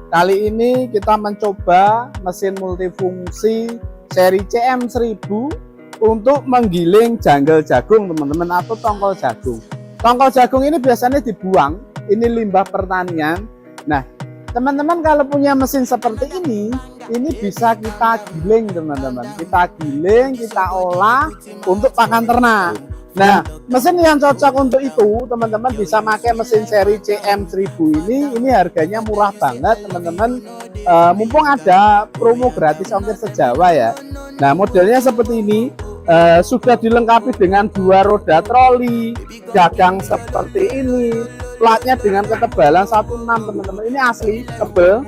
Kali ini kita mencoba mesin multifungsi seri CM1000 untuk menggiling janggal jagung teman-teman, atau tongkol jagung. Tongkol jagung ini biasanya dibuang, ini limbah pertanian. Nah teman-teman kalau punya mesin seperti ini bisa kita giling teman-teman. Kita giling, kita olah untuk pakan ternak. Nah, mesin yang cocok untuk itu teman-teman bisa pakai mesin seri CM1000 ini harganya murah banget teman-teman. Mumpung ada promo gratis ongkir sejawa ya. Nah, modelnya seperti ini. Sudah dilengkapi dengan 2 roda troli, gagang seperti ini, platnya dengan ketebalan 16 teman-teman. Ini asli tebel.